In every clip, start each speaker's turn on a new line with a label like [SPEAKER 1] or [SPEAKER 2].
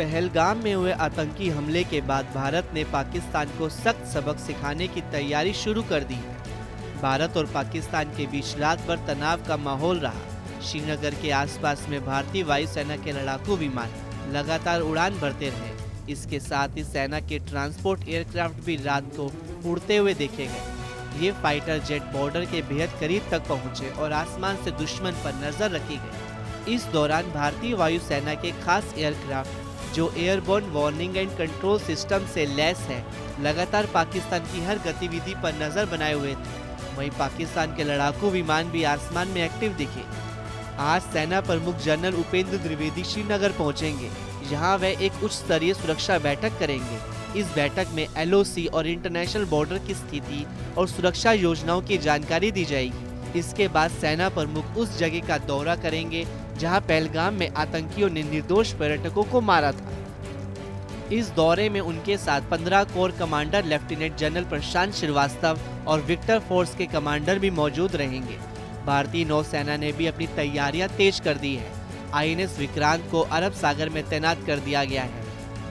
[SPEAKER 1] पहलगाम में हुए आतंकी हमले के बाद भारत ने पाकिस्तान को सख्त सबक सिखाने की तैयारी शुरू कर दी। भारत और पाकिस्तान के बीच रात भर तनाव का माहौल रहा। श्रीनगर के आसपास में भारतीय वायुसेना के लड़ाकू विमान लगातार उड़ान भरते रहे। इसके साथ ही सेना के ट्रांसपोर्ट एयरक्राफ्ट भी रात को उड़ते हुए देखे गए। ये फाइटर जेट बॉर्डर के बेहद करीब तक पहुंचे और आसमान से दुश्मन पर नजर रखी गई। इस दौरान भारतीय वायुसेना के खास एयरक्राफ्ट जो airborne warning and control system से लैस है, लगातार पाकिस्तान की हर गतिविधि पर नजर बनाए हुए थे। वहीं पाकिस्तान के लड़ाकू विमान भी आसमान में एक्टिव दिखे। आज सेना प्रमुख जनरल उपेंद्र द्विवेदी श्रीनगर पहुंचेंगे, जहां वे एक उच्च स्तरीय सुरक्षा बैठक करेंगे। इस बैठक में LOC और इंटरनेशनल बॉर्डर की स्थिति और सुरक्षा योजनाओं की जानकारी दी जाएगी। इसके बाद सेना प्रमुख उस जगह का दौरा करेंगे जहां पहलगाम में आतंकियों ने निर्दोष पर्यटकों को मारा था। इस दौरे में उनके साथ 15 कोर कमांडर लेफ्टिनेंट जनरल प्रशांत श्रीवास्तव और विक्टर फोर्स के कमांडर भी मौजूद रहेंगे। भारतीय नौसेना ने भी अपनी तैयारियां तेज कर दी है। INS विक्रांत को अरब सागर में तैनात कर दिया गया है।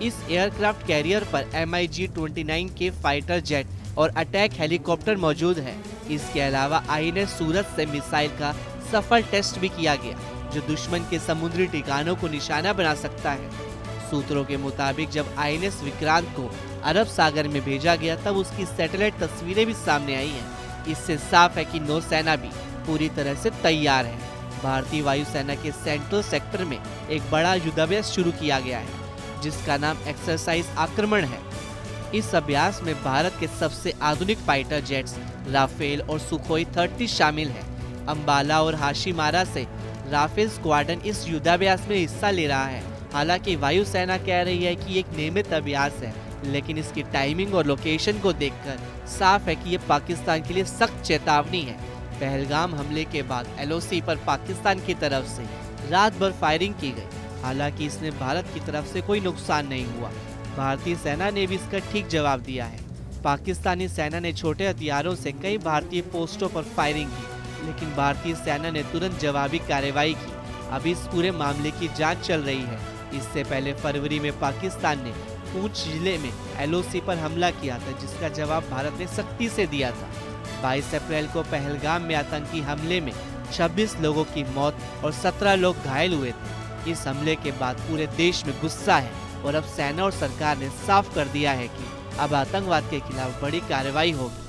[SPEAKER 1] इस एयरक्राफ्ट कैरियर पर MiG-29 के फाइटर जेट और अटैक हेलीकॉप्टर मौजूद है। इसके अलावा INS सूरज से मिसाइल का सफल टेस्ट भी किया गया, जो दुश्मन के समुद्री ठिकानों को निशाना बना सकता है। सूत्रों के मुताबिक जब INS विक्रांत को अरब सागर में भेजा गया, तब उसकी सैटेलाइट तस्वीरें भी सामने आई हैं। इससे साफ है कि नौसेना भी पूरी तरह से तैयार है। भारतीय वायुसेना के सेंट्रल सेक्टर में एक बड़ा युद्धाभ्यास शुरू किया गया है, जिसका नाम एक्सरसाइज आक्रमण है। इस अभ्यास में भारत के सबसे आधुनिक फाइटर जेट्स राफेल और सुखोई 30 शामिल हैं। अंबाला और हाशीमारा से राफेल स्क्वाड्रन इस युद्धाभ्यास में हिस्सा ले रहा है। हालांकि वायुसेना कह रही है कि एक नियमित अभ्यास है, लेकिन इसकी टाइमिंग और लोकेशन को देखकर साफ है कि ये पाकिस्तान के लिए सख्त चेतावनी है। पहलगाम हमले के बाद LOC पर पाकिस्तान की तरफ से रात भर फायरिंग की गई। हालांकि इसमें भारत की तरफ से कोई नुकसान नहीं हुआ। भारतीय सेना ने भी इसका ठीक जवाब दिया है। पाकिस्तानी सेना ने छोटे हथियारों से कई भारतीय पोस्टों पर फायरिंग की, लेकिन भारतीय सेना ने तुरंत जवाबी कार्रवाई की। अभी इस पूरे मामले की जांच चल रही है। इससे पहले फरवरी में पाकिस्तान ने पूंछ जिले में LOC पर हमला किया था, जिसका जवाब भारत ने सख्ती से दिया था। 22 अप्रैल को पहलगाम में आतंकी हमले में 26 लोगों की मौत और 17 लोग घायल हुए थे। इस हमले के बाद पूरे देश में गुस्सा है और अब सेना और सरकार ने साफ कर दिया है कि अब आतंकवाद के खिलाफ बड़ी कार्रवाई होगी।